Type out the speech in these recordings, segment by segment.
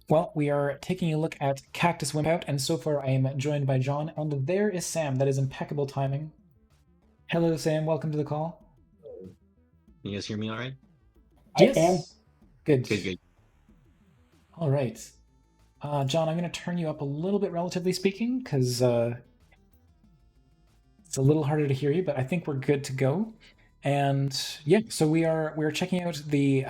Well, we are taking a look at Cactus WimpOut, and so far I am joined by John, and there is Sam. That is impeccable timing. Hello, Sam. Welcome to the call. Can you guys hear me all right? I can. Yes. Good. Good, good. All right. John, I'm going to turn you up a little bit, relatively speaking, because it's a little harder to hear you, but I think we're good to go. And yeah, so we are checking out the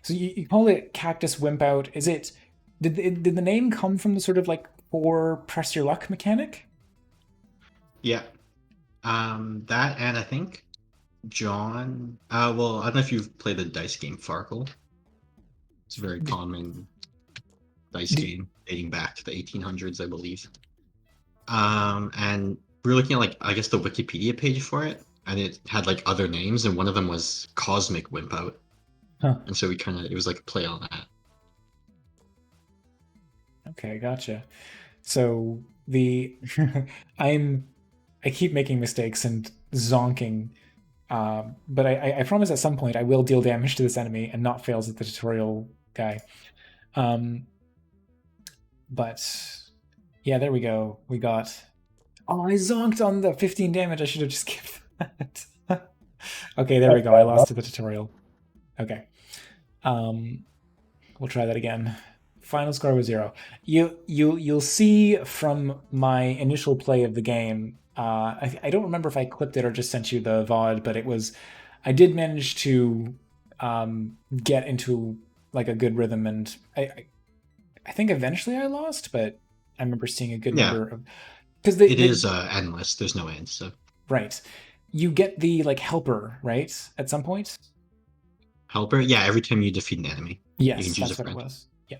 so you call it Cactus WimpOut. Is it did the name come from the sort of like four press your luck mechanic? Yeah. That and I think John. Well, I don't know if you've played the dice game Farkle. It's a very common dice Did, game dating back to the 1800s, I believe. And we were looking at like I guess the Wikipedia page for it, and it had like other names, and one of them was Cosmic Wimpout, huh. and so we kind of it was like a play on that. Okay, gotcha. So the I'm I keep making mistakes and zonking, but I promise at some point I will deal damage to this enemy and not fail as the tutorial guy. Um, but yeah, there we go. We got. Oh, I zonked on the 15 damage. I should have just skipped that. Okay, there we That's go. I bad lost luck. to the tutorial. Okay. Um, we'll try that again. Final score was 0. You'll see from my initial play of the game. I don't remember if I clipped it or just sent you the VOD, but it was I did manage to get into like a good rhythm, and I think eventually I lost, but I remember seeing a good Yeah, number of because it is endless. There's no end. So right, you get the like helper right at some point. helper. Yeah, every time you defeat an enemy, you can Yes, choose a that's what it friend. was. Yeah.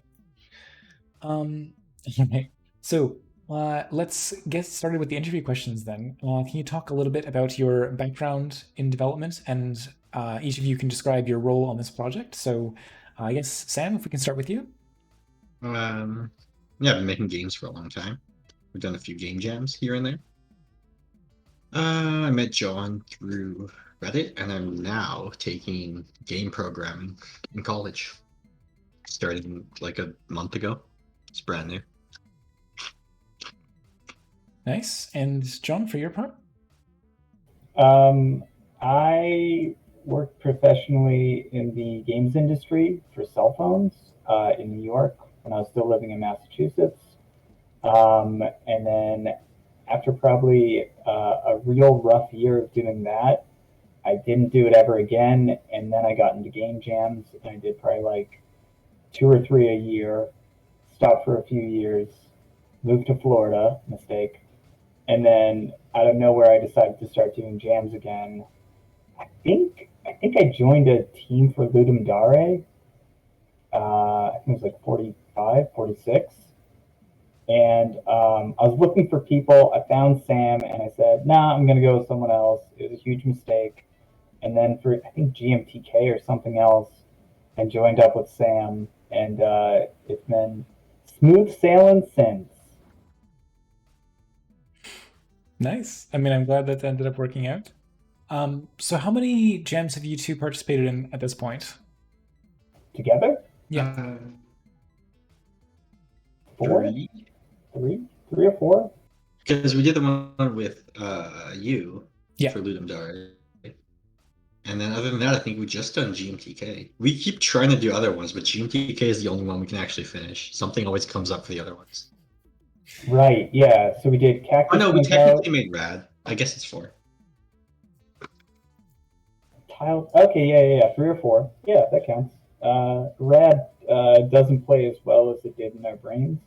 Um, okay. So let's get started with the interview questions then. Can you talk a little bit about your background in development, and each of you can describe your role on this project? So I guess, Sam, if we can start with you. Um, yeah, I've been making games for a long time. We've done a few game jams here and there. I met John through Reddit, and I'm now taking game programming in college, starting like a month ago. It's brand new. Nice. And John, for your part? Um, I worked professionally in the games industry for cell phones in New York when I was still living in Massachusetts. And then after probably a real rough year of doing that, I didn't do it ever again. And then I got into game jams and I did probably like two or three a year, stopped for a few years, moved to Florida, mistake. And then out of nowhere, I decided to start doing jams again. I think I joined a team for Ludum Dare. I think it was like 45, 46. And I was looking for people. I found Sam and I said, nah, I'm going to go with someone else. It was a huge mistake. And then for, I think, GMTK or something else, and joined up with Sam. And it's been smooth sailing since. Nice. I mean, I'm glad that ended up working out. So how many jams have you two participated in at this point? Together? Yeah. Uh, Four? three, Three or four? because we did the one with you Yeah. for Ludum Dare. And then other than that, I think we just done GMTK. We keep trying to do other ones, but GMTK is the only one we can actually finish. Something always comes up for the other ones. Right, yeah. So we did Oh Cactus no, we Wimp Out, technically made Rad. I guess it's four. Tile. Okay, yeah. Three or four. Yeah, that counts. Rad doesn't play as well as it did in our brains.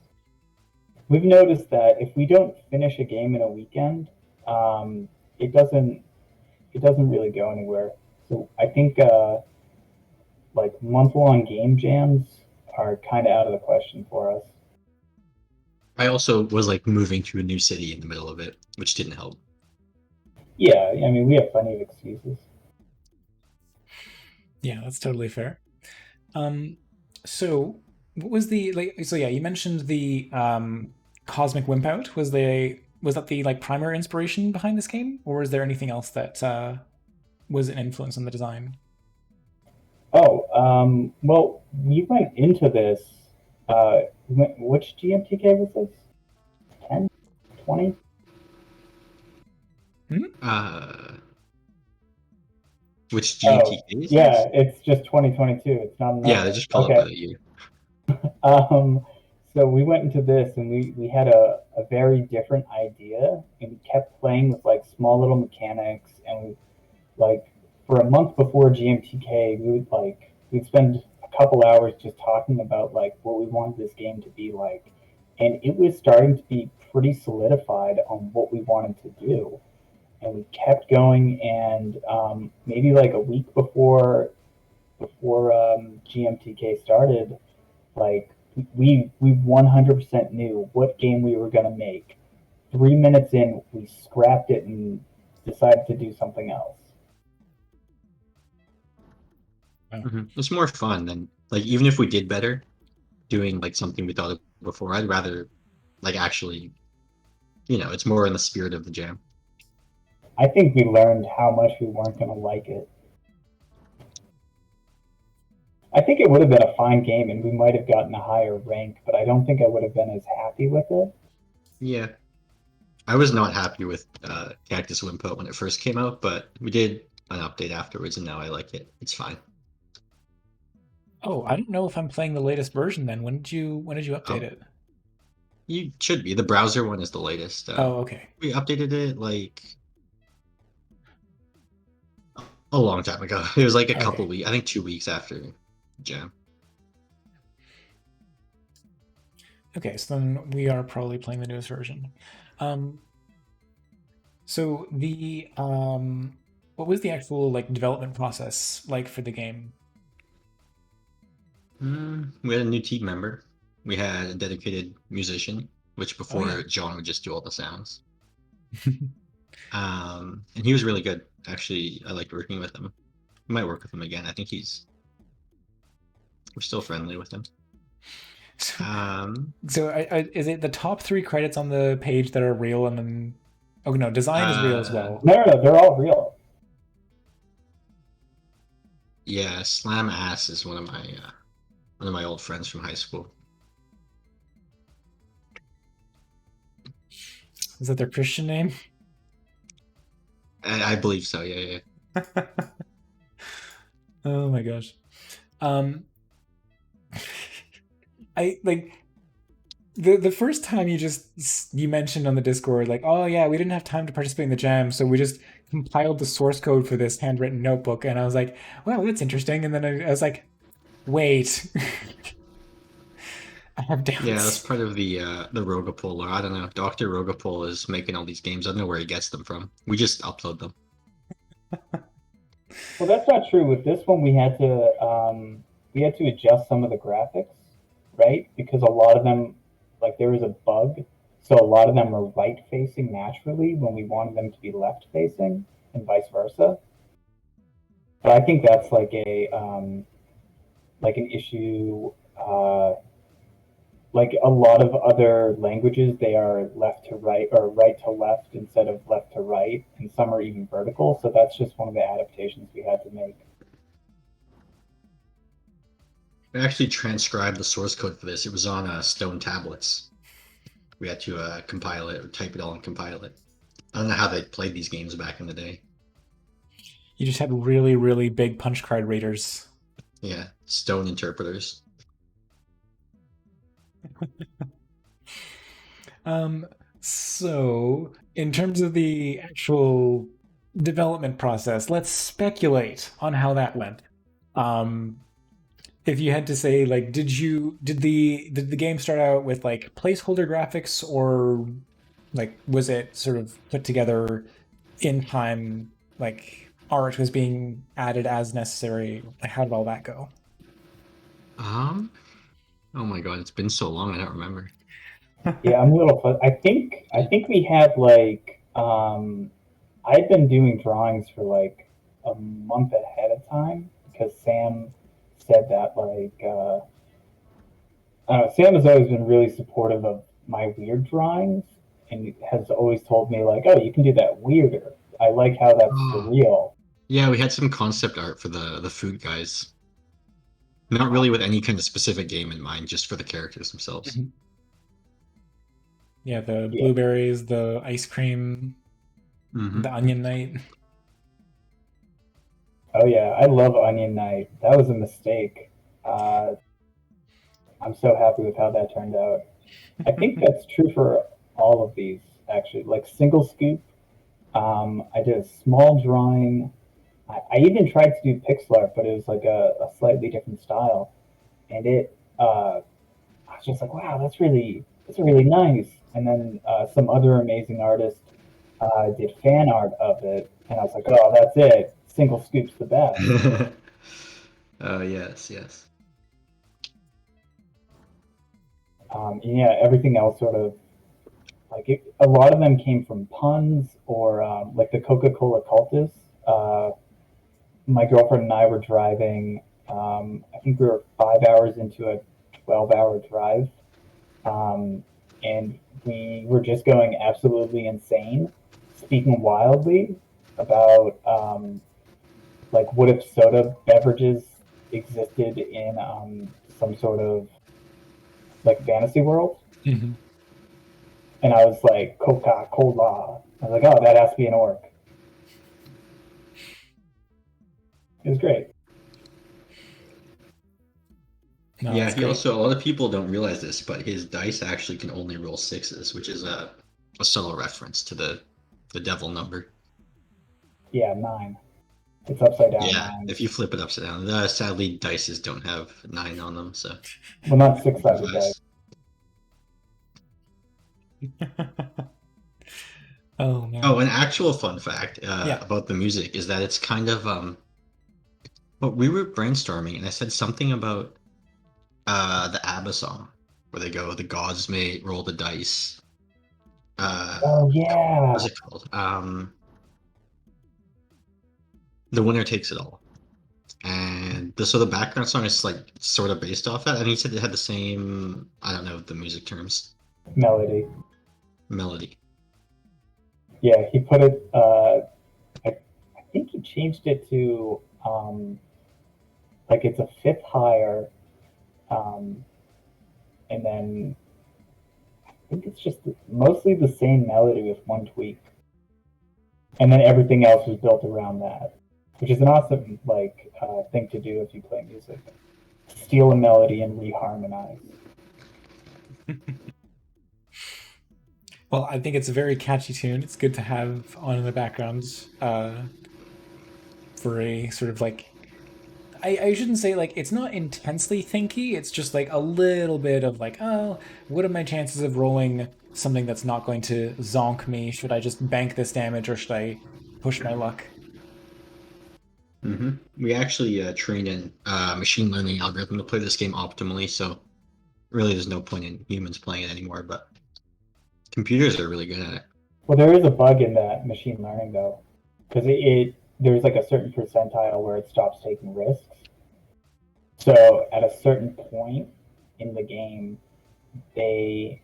We've noticed that if we don't finish a game in a weekend, um, it doesn't it doesn't really go anywhere. So I think like month-long game jams are kind of out of the question for us. I also was like moving to a new city in the middle of it, which didn't help. Yeah, I mean we have plenty of excuses. Yeah, that's totally fair. Um, so what was the like? So yeah, you mentioned the cosmic wimpout. Was that the like primary inspiration behind this game, or is there anything else that was an influence on the design? Oh, well, we went into this. Which GMTK was this? 10? 20? Uh, which Oh, GMTK is yeah, this? it's just 2022. It's not a Yeah, they number. just call it Okay. the year. Um, so we went into this and we had a very different idea and we kept playing with like small little mechanics and we like for a month before GMTK we'd spend a couple hours just talking about like what we wanted this game to be like and it was starting to be pretty solidified on what we wanted to do and we kept going and maybe like a week before GMTK started like we 100% knew what game we were going to make. 3 minutes in, we scrapped it and decided to do something else. It's more fun than like even if we did better doing like something we thought of before. I'd rather like actually, it's more in the spirit of the jam. I think we learned how much we weren't going to like it. I think it would have been a fine game and we might have gotten a higher rank, but I don't think I would have been as happy with it. Yeah, I was not happy with Cactus WimpOut when it first came out, but we did an update afterwards, and now I like it. It's fine. Oh, I don't know if I'm playing the latest version then. When did you update Oh, it? you should be. The browser one is the latest. Oh, okay. We updated it like a long time ago. It was like a couple Okay. weeks, I think 2 weeks after Jam. Okay, so then we are probably playing the newest version. Um, so what was the actual like development process like for the game? We had a new team member. We had a dedicated musician, which Oh yeah. before John would just do all the sounds. And he was really good. Actually, I liked working with him. I might work with him again. I think we're still friendly with him. So, Um, is it the top three credits on the page that are real, and then oh no, design is real as uh, well. No, they're all real. yeah, Slam Ass is one of my old friends from high school. Is that their Christian name? I believe so. Yeah, yeah. Oh my gosh. Um, I like the first time you mentioned on the Discord like, oh yeah, we didn't have time to participate in the jam, so we just compiled the source code for this handwritten notebook, and I was like, wow, that's interesting. And then I was like, wait, I have Yeah, that's doubts. part of the Rogapol. Or I don't know. Doctor Rogapol is making all these games. I don't know where he gets them from. We just upload them. Well, that's not true. With this one, we had to adjust some of the graphics, right? Because a lot of them, like there was a bug, so a lot of them are right facing naturally when we wanted them to be left facing, and vice versa. But I think that's like an issue. Like a lot of other languages, they are left to right or right to left instead of left to right, and some are even vertical. So that's just one of the adaptations we had to make. I actually transcribed the source code for this. It was on stone tablets. We had to compile it, or type it all and compile it. I don't know how they played these games back in the day. You just had really, really big punch card readers. Yeah, stone interpreters. Um, so in terms of the actual development process, let's speculate on how that went. Um, if you had to say like did the game start out with like placeholder graphics, or like was it sort of put together in time, like art was being added as necessary? Like how did all that go? Um, oh my god, it's been so long. I don't remember. Yeah, I'm a little. I think we had I'd been doing drawings for like a month ahead of time because Sam said that Sam has always been really supportive of my weird drawings and has always told me like, oh, you can do that weirder. I like how that's Oh, surreal. yeah, we had some concept art for the food guys. Not really with any kind of specific game in mind, just for the characters themselves. Mhm. Yeah, the Yeah. blueberries, the ice cream, Hmm. the onion knight. Oh yeah, I love Onion Knight. That was a mistake. Uh, I'm so happy with how that turned out. I think that's true for all of these actually. Like single scoop, I did a small drawing. I even tried to do pixel art, but it was like a slightly different style, and I was just like, wow, that's really nice. And then some other amazing artist did fan art of it, and I was like, oh, that's it. Single scoop's the best. Oh yes, yes. Yeah, everything else sort of a lot of them came from puns or like the Coca-Cola cultists. My girlfriend and I were driving. I think we were 5 hours into a 12-hour drive, um, and we were just going absolutely insane, speaking wildly about like what if soda beverages existed in some sort of like fantasy world. Mhm. And I was like, Coca Cola. I was like, oh, that has to be an orc. It was great. No, Yeah, that's he great. also, a lot of people don't realize this, but his dice actually can only roll sixes, which is a subtle reference to the devil number. Yeah, 9. It's upside down Yeah, 9. if you flip it upside down. Sadly, dices don't have nine on them, so Well, not six sided dice. improvise. Oh Oh, man. an actual fun fact Yeah. about the music is that it's kind of But we were brainstorming, and I said something about the ABBA song where they go, "The gods may roll the dice." Oh, What's yeah. it called? The winner takes it all. And the background song is like sort of based off that. And he said it had the same, I don't know the music terms, Melody. melody. Yeah, he put it, I think he changed it to, like, it's a fifth higher, um, and then I think it's just mostly the same melody with one tweak. And then everything else was built around that, which is an awesome, like, thing to do if you play music. Steal a melody and reharmonize. Well, I think it's a very catchy tune. It's good to have on in the background for a sort of like I shouldn't say like it's not intensely thinky. It's just like a little bit of like, oh, what are my chances of rolling something that's not going to zonk me? Should I just bank this damage or should I push my luck? We actually trained in machine learning algorithm to play this game optimally, so really there's no point in humans playing it anymore, but computers are really good at it. Well, there is a bug in that machine learning though, because there's like a certain percentile where it stops taking risks. So at a certain point in the game, they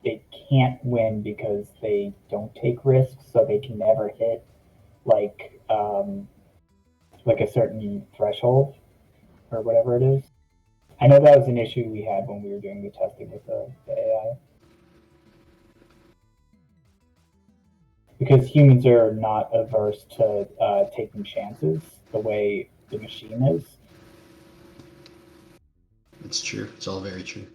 they can't win because they don't take risks, so they can never hit like like a certain threshold or whatever it is. I know that was an issue we had when we were doing the testing with the AI because humans are not averse to taking chances the way the machine is. It's true. It's all very true.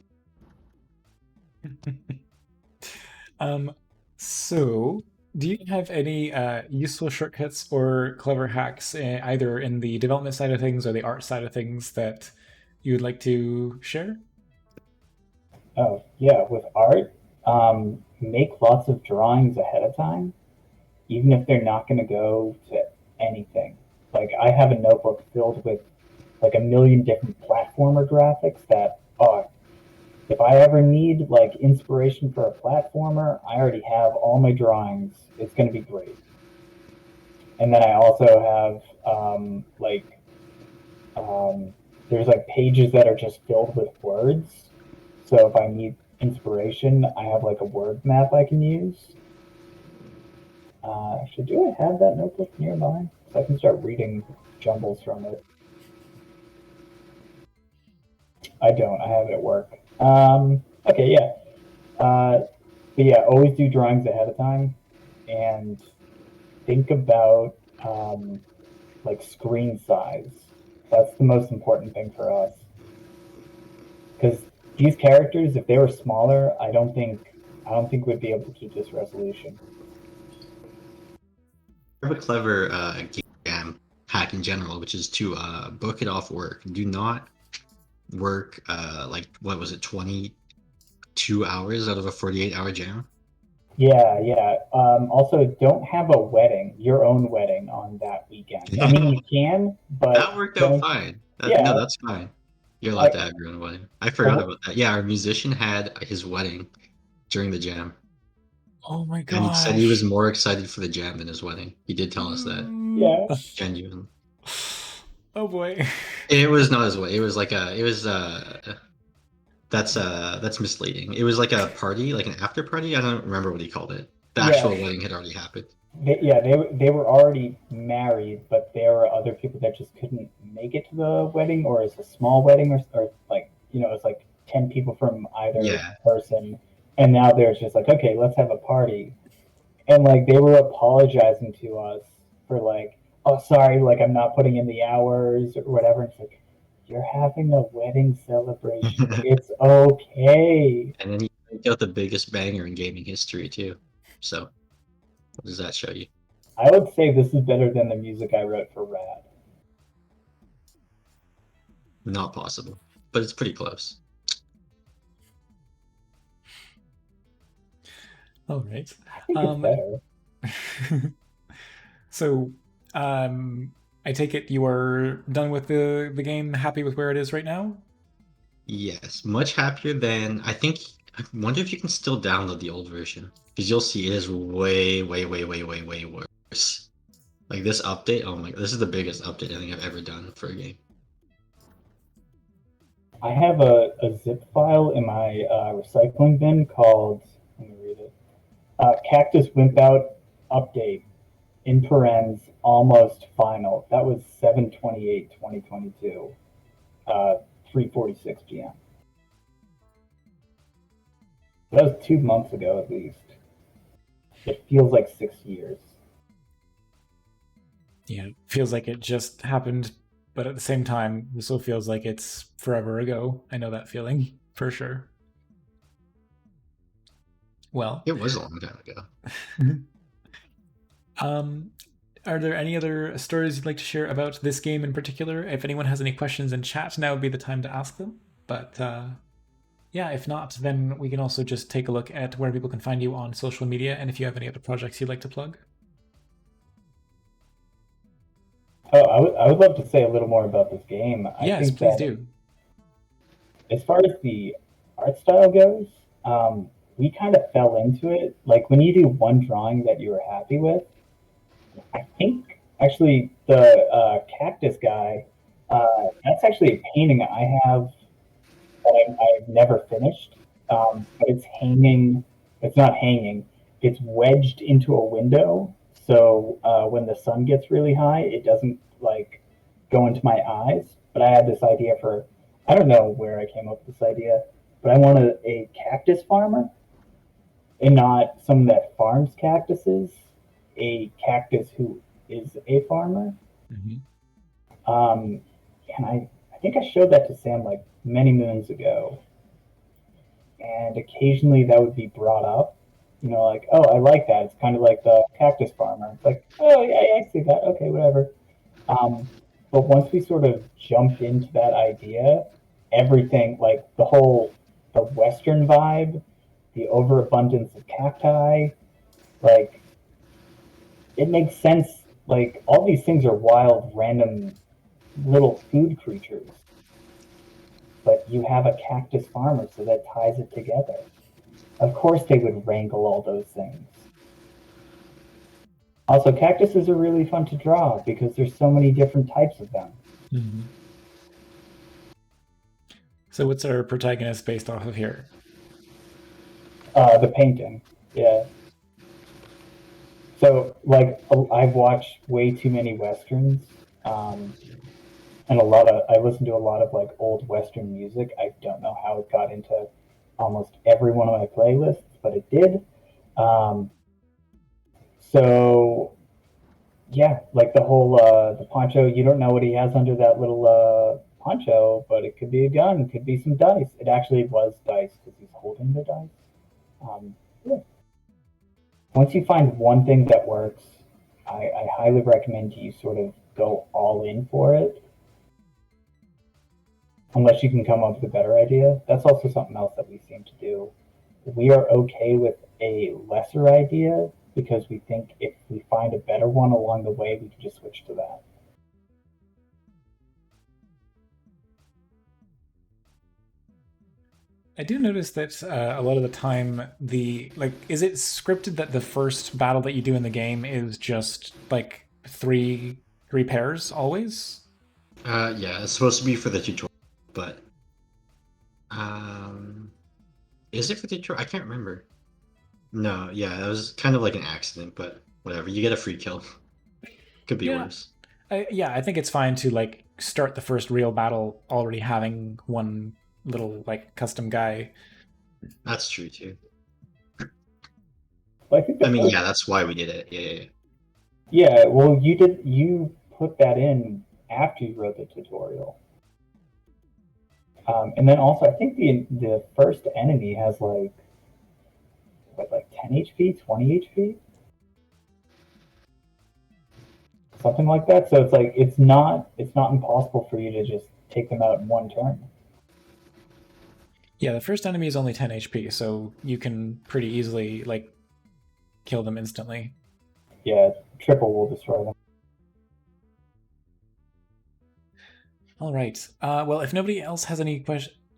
Um, so do you have any useful shortcuts or clever hacks either in the development side of things or the art side of things that you would like to share? Oh yeah, with art, make lots of drawings ahead of time, even if they're not going to go to anything. Like I have a notebook filled with like a million different platformer graphics that are. If I ever need like inspiration for a platformer, I already have all my drawings. It's going to be great. And then I also have um, there's like pages that are just filled with words. So if I need inspiration, I have like a word map I can use. Do I have that notebook nearby? So I can start reading jumbles from it. I don't. I have it at work. Okay, yeah. But yeah, always do drawings ahead of time, and think about like screen size. That's the most important thing for us. Because these characters, if they were smaller, I don't think we'd be able to keep this resolution. I have a clever game hack in general, which is to book it off work. Do not work like what was it, 22 hours out of a 48-hour jam. Yeah, yeah. Also, don't have a wedding, your own wedding on that weekend. I mean, you can, but That worked out fine. Yeah, No, that's fine. You're I, allowed to have your own wedding. I forgot about that. Yeah, our musician had his wedding during the jam. Oh my And he said he was gosh. more excited for the jam than his wedding. He did tell us that. yeah. Genuine. Oh boy. It was not his wedding. It was like that's misleading. It was like a party, like an after party. I don't remember what he called it. The Yeah, actual wedding had already happened. they were already married, but there were other people that just couldn't make it to the wedding, or it's a small wedding, or like it's like 10 people from either Yeah. person, and now they're just like, okay, let's have a party, and like they were apologizing to us for like, oh sorry, like I'm not putting in the hours or whatever. It's like you're having a wedding celebration. It's okay. And then he got the biggest banger in gaming history too. So what does that show you? I would say this is better than the music I wrote for Rad. Not possible, but it's pretty close. All right. I think it's better. So, I take it you are done with the game, happy with where it is right now? Yes, much happier than I think. I wonder if you can still download the old version because you'll see it is way, way, way, way, way, way worse. Like this update, oh my, this is the biggest update I think I've ever done for a game. I have a zip file in my recycling bin called, let me read it, Cactus WimpOut update, in parens, almost final. That was 7/28/2022, 3:46 GM. That was 2 months ago at least. It feels like 6 years. Yeah, feels like it just happened, but at the same time, it still feels like it's forever ago. I know that feeling for sure. Well, It was a long time ago. Are there any other stories you'd like to share about this game in particular? If anyone has any questions in chat, now would be the time to ask them. But yeah, if not, then we can also just take a look at where people can find you on social media and if you have any other projects you'd like to plug. Oh, I would love to say a little more about this game. Yes, please do. As far as the art style goes, we kind of fell into it. Like when you do one drawing that you were happy with, I think actually the cactus guy, that's actually a painting I have that I've never finished. But it's hanging. It's not hanging. It's wedged into a window. So when the sun gets really high, it doesn't like go into my eyes. But I had this idea for, I don't know where I came up with this idea, but I wanted a cactus farmer and not someone that farms cactuses, a cactus who is a farmer. Mm-hmm. And I think I showed that to Sam like many moons ago. And occasionally that would be brought up, like, oh, I like that. It's kind of like the cactus farmer. It's like, oh, yeah, I see that. Okay, whatever. But once we sort of jumped into that idea, everything, like the Western vibe, the overabundance of cacti, like, it makes sense. Like, all these things are wild, random little food creatures. But you have a cactus farmer, so that ties it together. Of course they would wrangle all those things. Also, cactuses are really fun to draw because there's so many different types of them. Mm-hmm. So what's our protagonist based off of here? The painting, yeah. So, like, I've watched way too many Westerns. and I listen to a lot of like old Western music. I don't know how it got into almost every one of my playlists, but it did. Um, so yeah, like the poncho. You don't know what he has under that little poncho, but it could be a gun, it could be some dice. It actually was dice because he's holding the dice. Yeah. Once you find one thing that works, I highly recommend you sort of go all in for it. Unless you can come up with a better idea. That's also something else that we seem to do. We are okay with a lesser idea because we think if we find a better one along the way, we can just switch to that. I do notice that a lot of the time, is it scripted that the first battle that you do in the game is just like three pairs always? Yeah, it's supposed to be for the tutorial, but um, is it for the tutorial? I can't remember. No, yeah, it was kind of like an accident, but whatever. You get a free kill. Could be Yeah, worse. yeah. I think it's fine to like start the first real battle already having one little like custom guy. That's true too. But I think I the mean, first, yeah, that's why we did it. Yeah, yeah, yeah. yeah, well, you put that in after you wrote the tutorial. And then also, I think the first enemy has like 10 HP, 20 HP, something like that. So it's like it's not impossible for you to just take them out in one turn. Yeah, the first enemy is only 10 HP, so you can pretty easily like kill them instantly. Yeah, triple will destroy them. All right. Well, if nobody else has any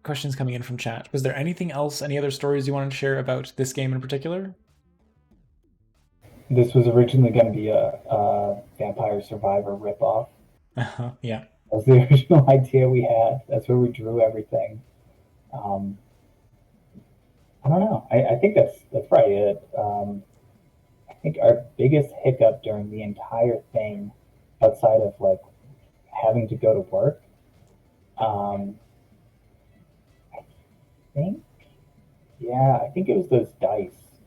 questions coming in from chat, was there anything else, any other stories you wanted to share about this game in particular? This was originally going to be a Vampire Survivor ripoff. Yeah. That was the original idea we had. That's where we drew everything. Um, I don't know. I think that's probably it. I think our biggest hiccup during the entire thing, outside of like having to go to work, um, I think, yeah, I think it was those dice.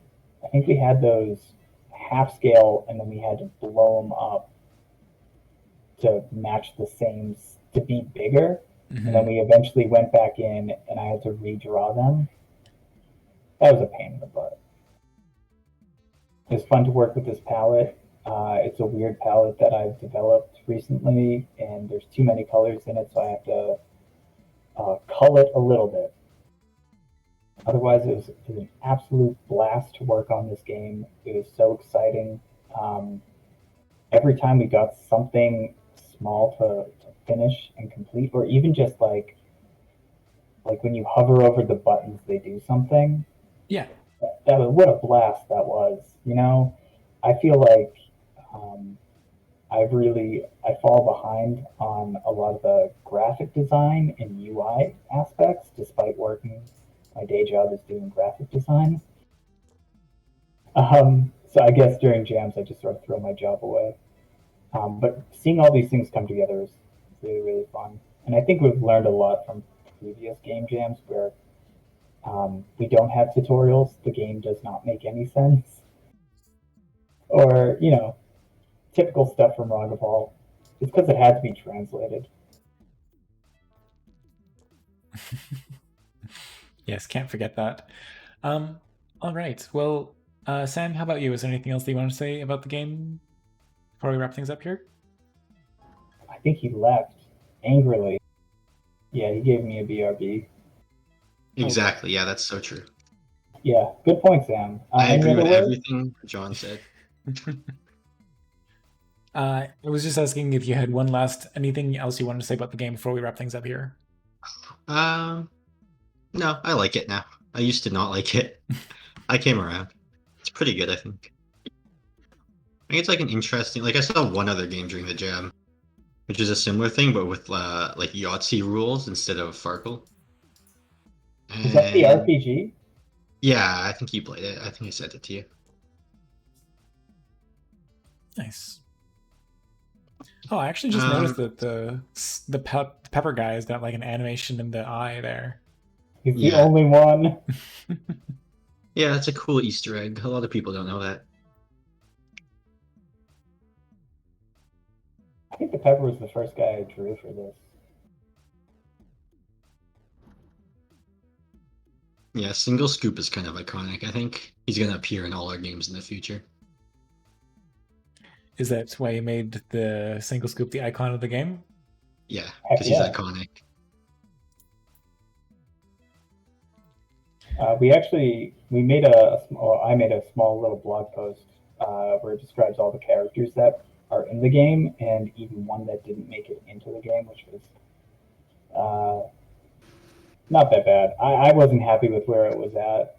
I think we had those half scale, and then we had to blow them up to match the same to be bigger. Mm-hmm. And then we eventually went back in, and I had to redraw them. That was a pain in the butt. It's fun to work with this palette. It's a weird palette that I've developed recently, and there's too many colors in it, so I have to cull it a little bit. Otherwise, it was an absolute blast to work on this game. It was so exciting. Every time we got something small to finish and complete, or even just like when you hover over the buttons, they do something. Yeah. What a blast that was. You know, I feel like um, I fall behind on a lot of the graphic design and UI aspects, despite working. My day job is doing graphic design. So I guess during jams, I just sort of throw my job away. But seeing all these things come together is really, really fun. And I think we've learned a lot from previous game jams where we don't have tutorials. The game does not make any sense. Or, typical stuff from Rogapol. It's because it had to be translated. Yes, can't forget that. All right. Well, Sam, how about you? Is there anything else that you want to say about the game before we wrap things up here? I think he left angrily. Yeah, he gave me a BRB. Exactly. Yeah, that's so true. Yeah, good point, Sam. I agree with everything John said. I was just asking if you had anything else you wanted to say about the game before we wrap things up here. No, I like it now. I used to not like it. I came around. It's pretty good, I think. I think it's like an interesting. Like I saw one other game during the jam, which is a similar thing, but with like Yahtzee rules instead of Farkle. Is that the RPG? Yeah, I think you played it. I think I sent it to you. Nice. Oh, I actually just noticed that the pepper guy's got like an animation in the eye there. He's the Yeah. only one. Yeah, that's a cool Easter egg. A lot of people don't know that. I think the pepper was the first guy I drew for this. Yeah, single scoop is kind of iconic. I think he's gonna appear in all our games in the future. Is that why you made the single scoop the icon of the game? Yeah, Heck because he's yeah. iconic. I made a small little blog post where it describes all the characters that are in the game and even one that didn't make it into the game, which was not that bad. I wasn't happy with where it was at,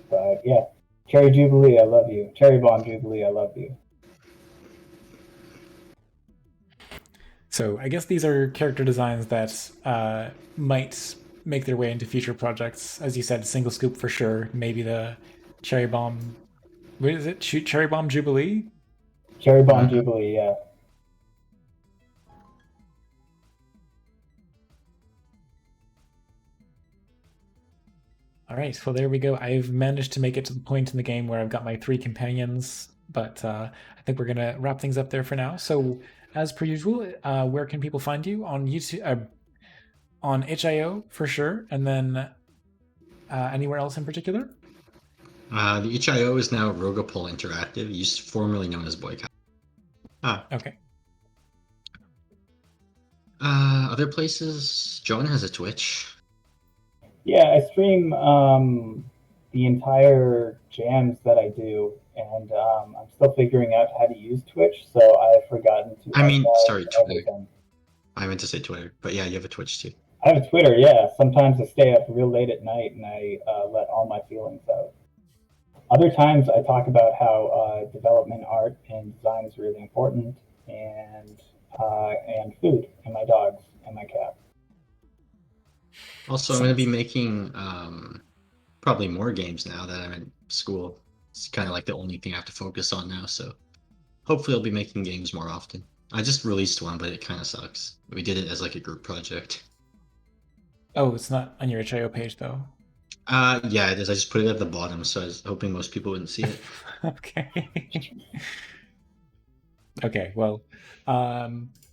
but yeah, Cherry Jubilee, I love you. Cherry Bomb Jubilee, I love you. So I guess these are character designs that might make their way into future projects. As you said, single scoop for sure. Maybe the cherry bomb. What is it? Shoot cherry bomb jubilee. Cherry Bomb Jubilee, yeah. All right, well there we go. I've managed to make it to the point in the game where I've got my 3 companions, but I think we're gonna wrap things up there for now. So, as per usual, where can people find you on YouTube? On HIO for sure, and then anywhere else in particular? The HIO is now Rogapol Interactive, used formerly known as Boycott. Okay. Other places, John has a Twitch. Yeah, I stream the entire jams that I do, and I'm still figuring out how to use Twitch, so I've forgotten to. Sorry, Twitter. Everything. I meant to say Twitter, but yeah, you have a Twitch too. I have a Twitter, yeah. Sometimes I stay up real late at night and I let all my feelings out. Other times I talk about how development, art, and design is really important, and food, and my dogs, and my cat. Also, I'm going to be making probably more games now that I'm in school. It's kind of like the only thing I have to focus on now, so hopefully I'll be making games more often. I just released one, but it kind of sucks. We did it as like a group project. Oh, it's not on your HIO page though. Yeah, it is. I just put it at the bottom, so I was hoping most people wouldn't see it. Okay. Okay, well, I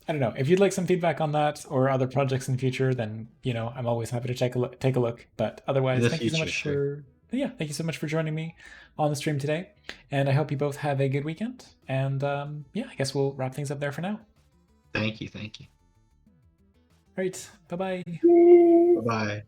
don't know. If you'd like some feedback on that or other projects in the future, then I'm always happy to take a look. But otherwise, thank you so much for thank you so much for joining me on the stream today, and I hope you both have a good weekend. And yeah, I guess we'll wrap things up there for now. Thank you. All right, bye bye. Bye-bye.